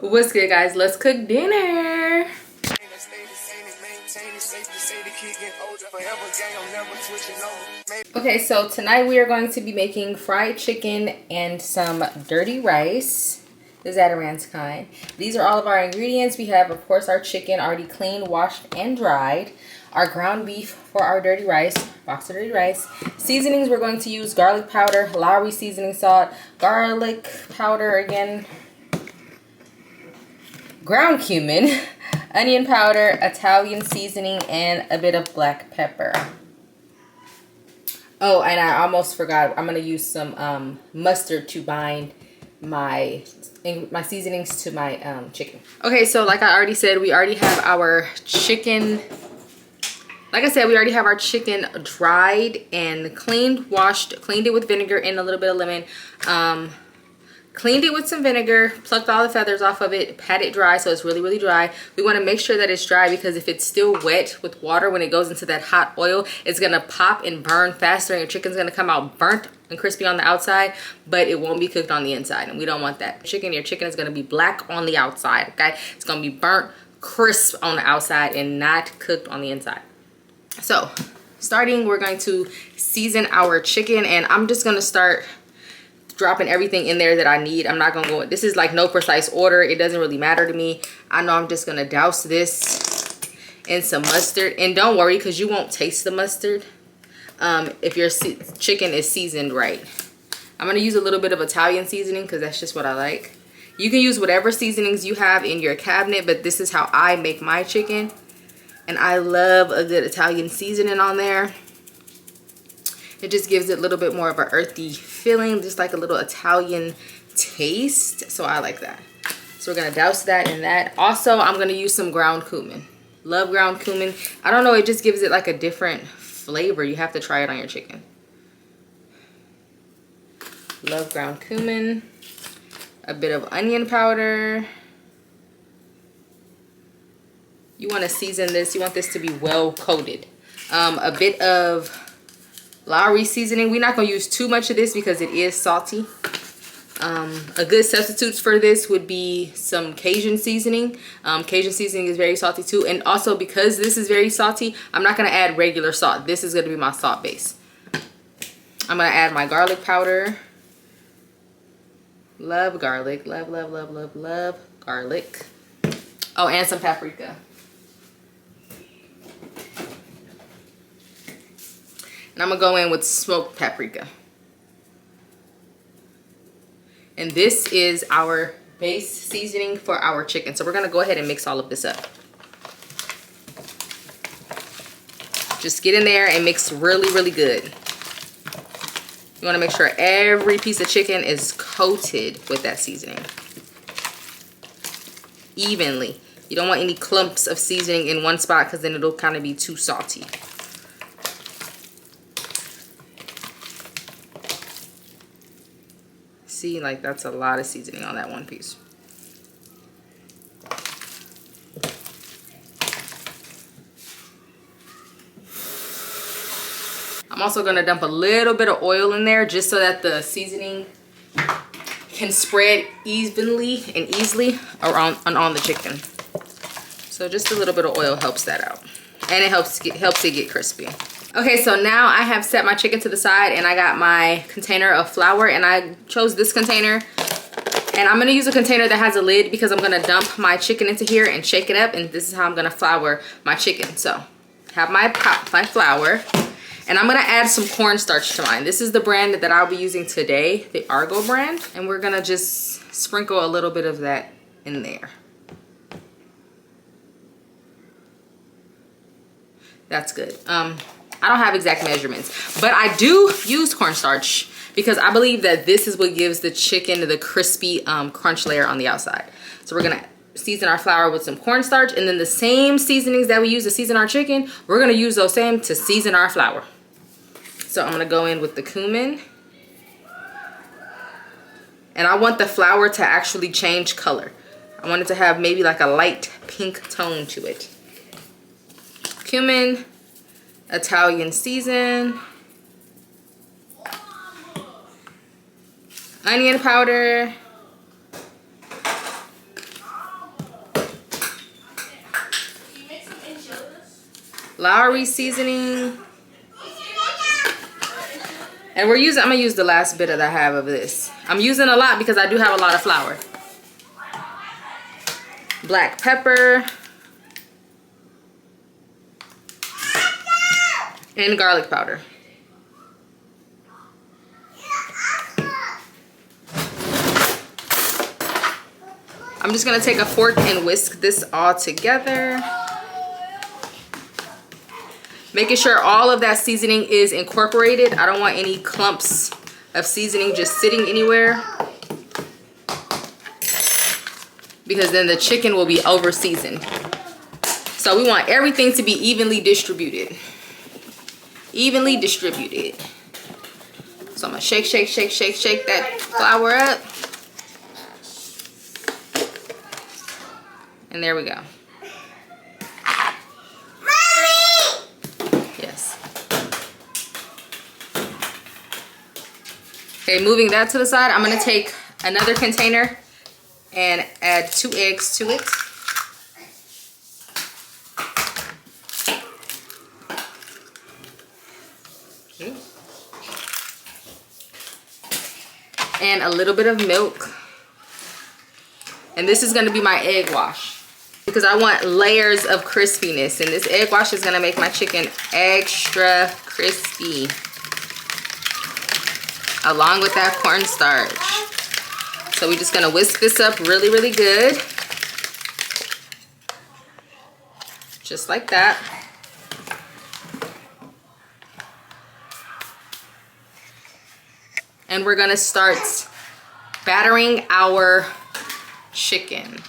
What's good, guys? Let's cook dinner. Okay, so tonight we are going to be making fried chicken and some dirty rice. The Zatarain's kind. These are all of our ingredients. We have, of course, our chicken already cleaned, washed, and dried. Our ground beef for our dirty rice, box of dirty rice. Seasonings, we're going to use garlic powder, Lowry seasoning salt, garlic powder again, ground cumin, onion powder, Italian seasoning, and a bit of black pepper. Oh, and I almost forgot, I'm going to use some mustard to bind my seasonings to my chicken. Okay, so like I already said, we already have our chicken. Like I said, we already have our chicken dried and cleaned, washed, cleaned it with vinegar and a little bit of lemon. Cleaned it with some vinegar, plucked all the feathers off of it, pat it dry so it's really, really dry. We want to make sure that it's dry because if it's still wet with water, when it goes into that hot oil, it's going to pop and burn faster and your chicken's going to come out burnt and crispy on the outside, but it won't be cooked on the inside, and we don't want that. Your chicken is going to be black on the outside, okay? It's going to be burnt, crisp on the outside and not cooked on the inside. So, starting, we're going to season our chicken, and I'm just going to start dropping everything in there that I need. I'm not gonna go, this is like no precise order. It doesn't really matter to me. I know I'm just gonna douse this in some mustard, and don't worry because you won't taste the mustard if your chicken is seasoned right. I'm gonna use a little bit of Italian seasoning because that's just what I like. You can use whatever seasonings you have in your cabinet, but this is how I make my chicken, and I love a good Italian seasoning on there. It just gives it a little bit more of an earthy feeling, just like a little Italian taste. So I like that. So we're going to douse that in that. Also, I'm going to use some ground cumin. Love ground cumin. I don't know, it just gives it like a different flavor. You have to try it on your chicken. Love ground cumin. A bit of onion powder. You want to season this. You want this to be well coated. A bit of Lowry seasoning. We're not going to use too much of this because it is salty. A good substitute for this would be some Cajun seasoning. Cajun seasoning is very salty too, and also because this is very salty, I'm not going to add regular salt. This is going to be my salt base. I'm going to add my garlic powder. Love garlic. Love, love, love, love, love garlic. Oh, and some paprika. And I'm going to go in with smoked paprika. And this is our base seasoning for our chicken. So we're going to go ahead and mix all of this up. Just get in there and mix really, really good. You want to make sure every piece of chicken is coated with that seasoning evenly. You don't want any clumps of seasoning in one spot because then it'll kind of be too salty. See, like that's a lot of seasoning on that one piece. I'm also going to dump a little bit of oil in there just so that the seasoning can spread evenly and easily around on the chicken. So just a little bit of oil helps that out, and it helps it get crispy. Okay, so now I have set my chicken to the side, and I got my container of flour, and I chose this container. And I'm gonna use a container that has a lid because I'm gonna dump my chicken into here and shake it up, and this is how I'm gonna flour my chicken. So, have my flour, and I'm gonna add some cornstarch to mine. This is the brand that I'll be using today, the Argo brand, and we're gonna just sprinkle a little bit of that in there. That's good. I don't have exact measurements, but I do use cornstarch because I believe that this is what gives the chicken the crispy crunch layer on the outside. So we're gonna season our flour with some cornstarch, and then the same seasonings that we use to season our chicken, we're gonna use those same to season our flour. So I'm gonna go in with the cumin. And I want the flour to actually change color. I want it to have maybe like a light pink tone to it. Cumin, Italian season, onion powder, floury seasoning. And I'm gonna use the last bit that I have of this. I'm using a lot because I do have a lot of flour. Black pepper. And garlic powder. I'm just gonna take a fork and whisk this all together. Making sure all of that seasoning is incorporated. I don't want any clumps of seasoning just sitting anywhere, because then the chicken will be over seasoned. So we want everything to be evenly distributed. Evenly distributed. So I'm gonna shake, shake, shake, shake, shake that flour up. And there we go. Yes. Okay, moving that to the side, I'm gonna take another container and add 2 eggs to it. Okay. And a little bit of milk. And this is gonna be my egg wash, because I want layers of crispiness, and this egg wash is gonna make my chicken extra crispy, along with that cornstarch. So we're just gonna whisk this up really, really good. Just like that. And we're gonna start battering our chicken.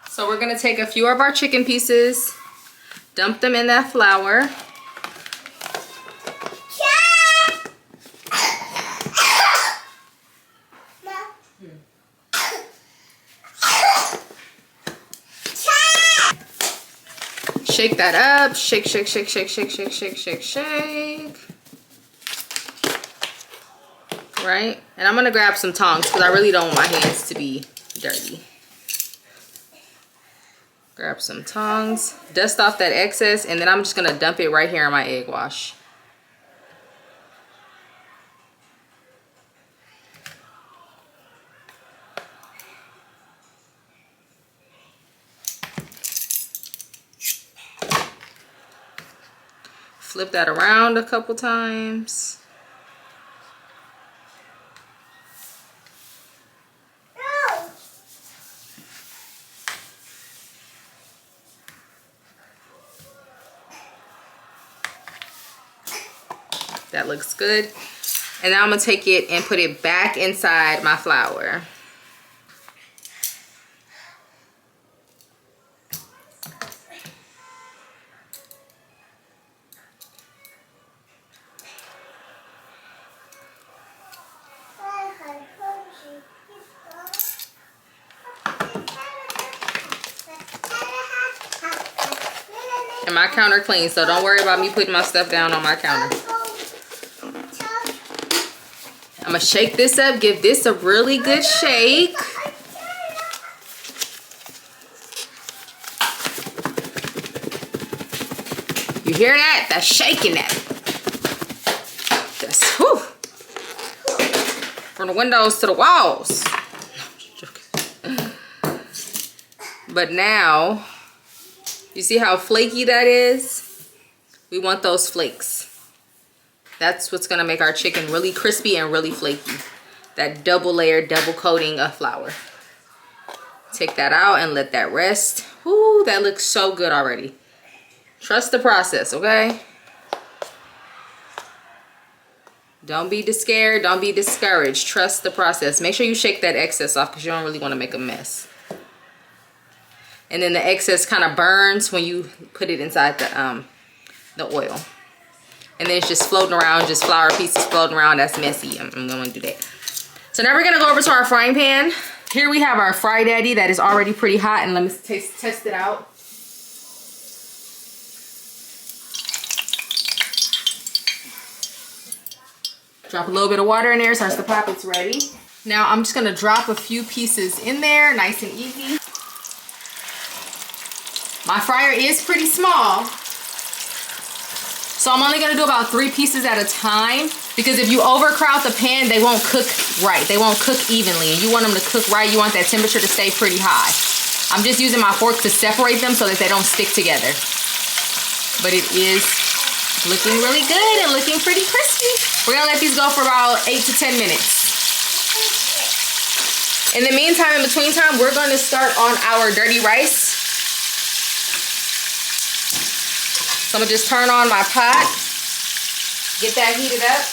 So we're gonna take a few of our chicken pieces, dump them in that flour. Shake that up, shake, shake, shake, shake, shake, shake, shake, shake, shake. Right? And I'm gonna grab some tongs because I really don't want my hands to be dirty. Grab some tongs, dust off that excess, and then I'm just gonna dump it right here in my egg wash. Flip that around a couple times. That looks good. And now I'm gonna take it and put it back inside my flour. And my counter clean, so don't worry about me putting my stuff down on my counter. I'm gonna shake this up, give this a really good shake. You hear that? That's shaking that. That's whew. From the windows to the walls. But now, you see how flaky that is? We want those flakes. That's what's gonna make our chicken really crispy and really flaky. That double layer, double coating of flour. Take that out and let that rest. Ooh, that looks so good already. Trust the process, okay? Don't be scared, don't be discouraged. Trust the process. Make sure you shake that excess off because you don't really want to make a mess. And then the excess kind of burns when you put it inside the oil. And then it's just floating around, just flour pieces floating around. That's messy. I'm going to do that. So now we're going to go over to our frying pan. Here we have our Fry Daddy that is already pretty hot. And let me test it out. Drop a little bit of water in there, starts to pop, it's ready. Now I'm just gonna drop a few pieces in there, nice and easy. My fryer is pretty small, So I'm only gonna do about 3 pieces at a time, because if you overcrowd the pan, they won't cook right. They won't cook evenly, and you want them to cook right. You want that temperature to stay pretty high. I'm just using my fork to separate them so that they don't stick together. But it is looking really good and looking pretty crispy. We're gonna let these go for about 8 to 10 minutes. In the meantime, in between time, we're gonna start on our dirty rice. So I'm gonna just turn on my pot, get that heated up.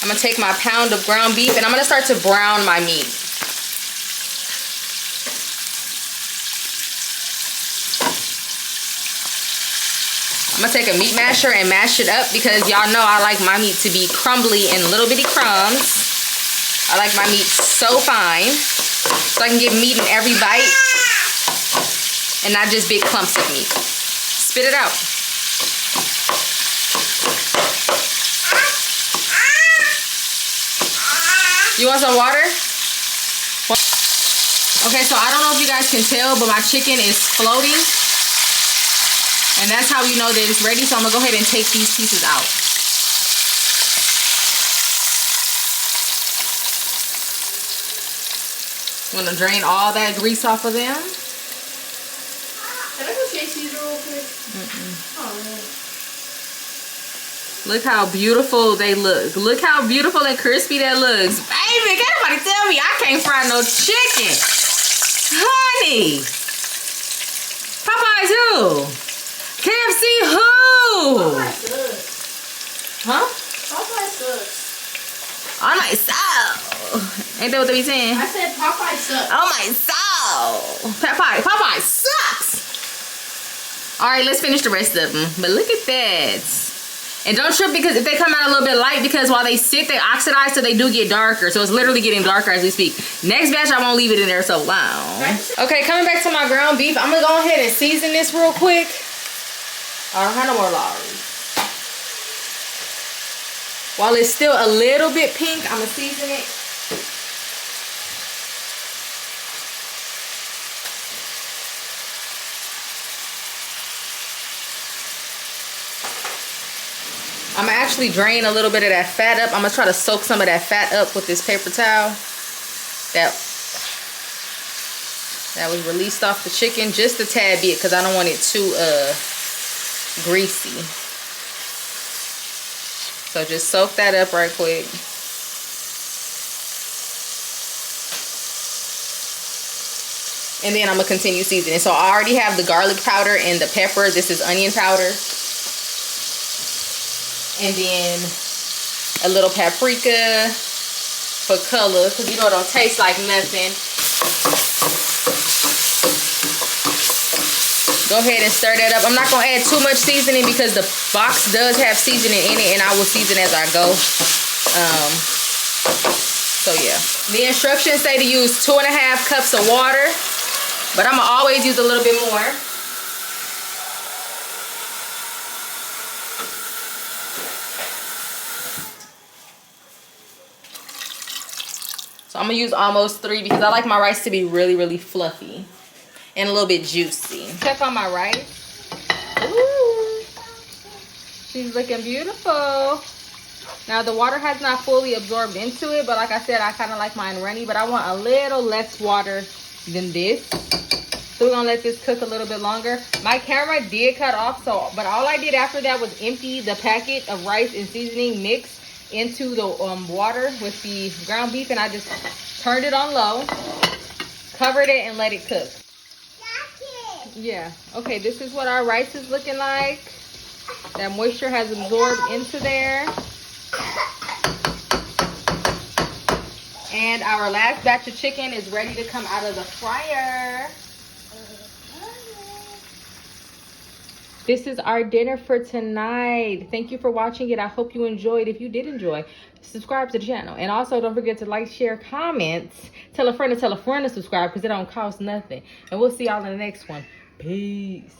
I'm gonna take my pound of ground beef and I'm gonna start to brown my meat. I'm gonna take a meat masher and mash it up, because y'all know I like my meat to be crumbly in little bitty crumbs. I like my meat so fine, so I can get meat in every bite and not just big clumps of meat. Spit it out. You want some water? Okay, so I don't know if you guys can tell, but my chicken is floating. And that's how you know that it's ready. So I'm gonna go ahead and take these pieces out. I'm gonna drain all that grease off of them. Can I go chase these real quick? Oh, man. Look how beautiful they look. Look how beautiful and crispy that looks. Baby, can't nobody tell me I can't fry no chicken. Honey. Popeyes who? KFC who? Popeyes sucks. Huh? Popeyes sucks. On my soul. Ain't that what they be saying? I said Popeyes sucks. Oh my soul. Popeye sucks. All right, let's finish the rest of them. But look at that. And don't trip, because if they come out a little bit light, because while they sit, they oxidize, so they do get darker. So it's literally getting darker as we speak. Next batch, I won't leave it in there so long. Okay, coming back to my ground beef, I'm gonna go ahead and season this real quick. I don't have no more lollies. While it's still a little bit pink, I'm gonna season it. I'm gonna actually drain a little bit of that fat up. I'm gonna try to soak some of that fat up with this paper towel that was released off the chicken, just a tad bit, because I don't want it too greasy. So just soak that up right quick. And then I'm gonna continue seasoning. So I already have the garlic powder and the pepper. This is onion powder. And then a little paprika for color, because you know it don't taste like nothing. Go ahead and stir that up. I'm not going to add too much seasoning, because the box does have seasoning in it, and I will season as I go. So yeah. The instructions say to use 2.5 cups of water, but I'm going to always use a little bit more. So I'm gonna use almost 3, because I like my rice to be really, really fluffy and a little bit juicy. Check on my rice. Ooh, she's looking beautiful. Now the water has not fully absorbed into it, but like I said, I kind of like mine runny, but I want a little less water than this. So we're gonna let this cook a little bit longer. My camera did cut off, but all I did after that was empty the packet of rice and seasoning mix into the water with the ground beef, and I just turned it on low, covered it, and let it cook. Yeah. Okay, this is what our rice is looking like. That moisture has absorbed into there. And our last batch of chicken is ready to come out of the fryer. This is our dinner for tonight. Thank you for watching it. I hope you enjoyed. If you did enjoy, subscribe to the channel. And also don't forget to like, share, comment. Tell a friend to subscribe, because it don't cost nothing. And we'll see y'all in the next one. Peace.